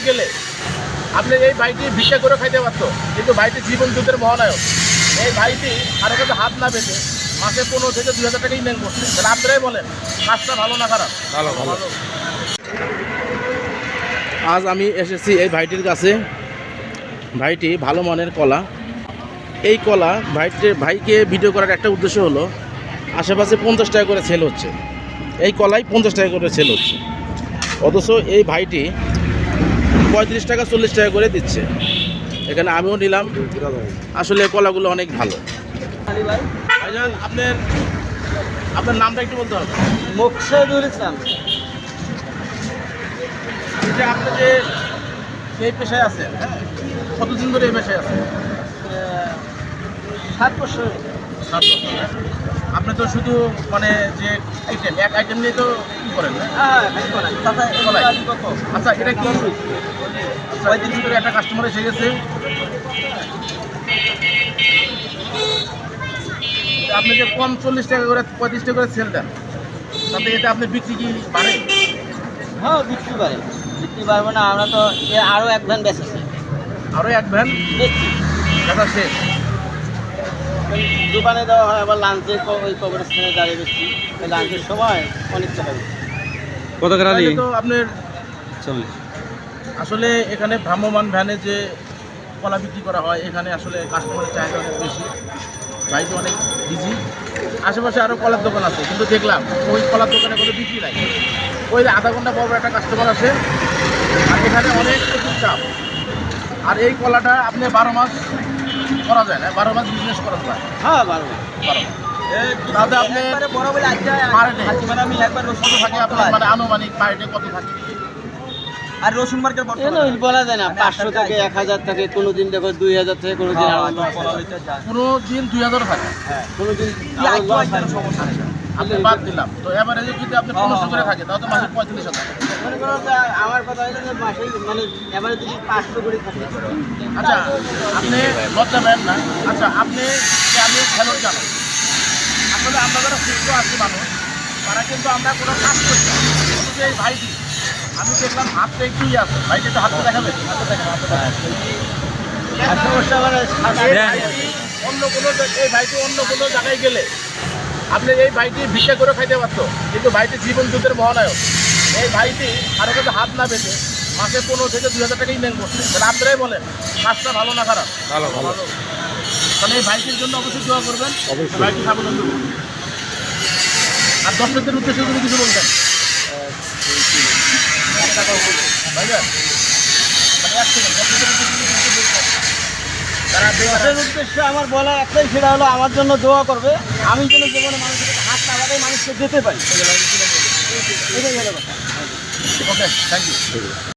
গেলে আপনি এই ভাইটি ভিক্ষা করে খাইতে পারতো, কিন্তু ভাইটি জীবন যুদ্ধের মহানায়ক। এই ভাইটি কারো কাছে হাত না পেতে মাসে 15 থেকে 2000 টাকা ইনকাম করছে। তাহলে আপনারাই বলেন কাজটা ভালো না খারাপ? ভালো। আজ আমি এসেছি এই ভাইটির কাছে। ভাইটি ভালো মানের কলা। এই কলা ভাইকে ভিডিও করার একটা উদ্দেশ্য হলো, আশেপাশে 50 টাকা করে সেল হচ্ছে, এই কলাই 50 টাকা করে সেল হচ্ছে, অথচ এই ভাইটি 35 টাকা 40 টাকা করে দিচ্ছে। এখানে আমিও নিলাম। আসলে কলাগুলো অনেক ভালো। ভাইজান, আপনার নামটা একটু বলতে হবে। মোকসেদুল ইসলাম। যে আপনি যে এই পেশায় আছেন, হ্যাঁ, কতদিন ধরে এই পেশায় আছেন? 7 বছর। 7 বছর। আপনি তো শুধু মানে যে এক আইটেম নিয়ে তো কি করেন না? আচ্ছা, এটা কি 35 করে একটা কাস্টমার এসে গেছে। আপনি যে কম 40 টাকা করে 35 টাকা করে সেল দেন, তাতে এটা আপনি বিক্রি কি বাড়ে? হ্যাঁ, বিক্রি পারবো না। আমরা তো আরও এক ভ্যান বেচেছি। আরও এক ভ্যান বেচছি। দেখা শেষ। দোকানে দেওয়া হয়, আবার লাঞ্চে ওই কবরস্থানে দাঁড়িয়ে বেচছি। ওই লাঞ্চের সময় অনেক টাকা বেশি। কত টাকা তো আপনার 40। আসলে এখানে ভ্রাম্যমান ভ্যানে যে কলা বিক্রি করা হয়, এখানে আসলে কাস্টমারের চাহিদা অনেক বেশি। ভাই তো অনেক বিজি। আশেপাশে আরও কলার দোকান আছে, কিন্তু দেখলাম ওই কলার দোকানে কোনো বিক্রি নাই। ওই যে আধা ঘন্টা পর একটা কাস্টমার আসে, আর এখানে অনেক প্রচুর চাপ। আর এই কলাটা আপনি 12 মাস করা যায় না, 12 মাস বিজনেস করা যায়। হ্যাঁ, 12 তাতে আপনি বড় বলে আমি একবার কত থাকে আপনার, মানে আনুমানিক পার ডে কত থাকে? আর রসুন মার্কেট বলা যায় না। 500 থেকে 1000 থেকে, কোনোদিন দেখো 2000 থেকে, কোনোদিন কোনোদিন 2000 থাকে, কোনোদিন আপনি বাদ দিলাম তো। এভারেজে যদি আপনি 1500 করে থাকে, তাহলে তো মাসে 35,000 টাকা। মনে করো আমার কথা হলো যে মাসে মানে এবারে যদি 500 করে থাকে। আচ্ছা, আপনি লজ্জা পেন না। আচ্ছা, আপনি যে আমি খেলোয়াড় জানো, আসলে আমরা যারা সুস্থ আছি মানুষ, তারা কিন্তু আমরা কোনো কাজ করি না। অথচ এই ভাইটি আমি দেখলাম হাতটা একটু আছে, ভাইটি একটু হাতটা দেখাবেন। অন্য কোনো এই ভাইটি অন্য কোনো জায়গায় গেলে আপনি এই ভাইটি ভিক্ষা করে খাইতে পারতো, কিন্তু ভাইটি জীবন যুদ্ধের মহানায়ক। এই ভাইটি কারো কাছে হাত না পেতে মাসে 15 থেকে 2000 টাকা ইনকাম করছে। তাহলে আপনারাই বলেন কাজটা ভালো না খারাপ? ভালো। তাহলে এই ভাইটির জন্য অবশ্যই দোয়া করবেন, ভাইটি স্বাবলম্বী করবেন। আর দর্শকদের উদ্দেশ্যে যদি কিছু বলতেন ভাইজান, মানে 1 সেকেন্ড, দর্শকদের উদ্দেশ্যে আমার বলা একটাই, সেটা হলো আমার জন্য দোয়া করবে। আমি যেন জীবনে মানুষের হাত না বাড়াই, মানুষকে যেতে পারি। এটাই হলো কথা। ওকে, থ্যাংক ইউ।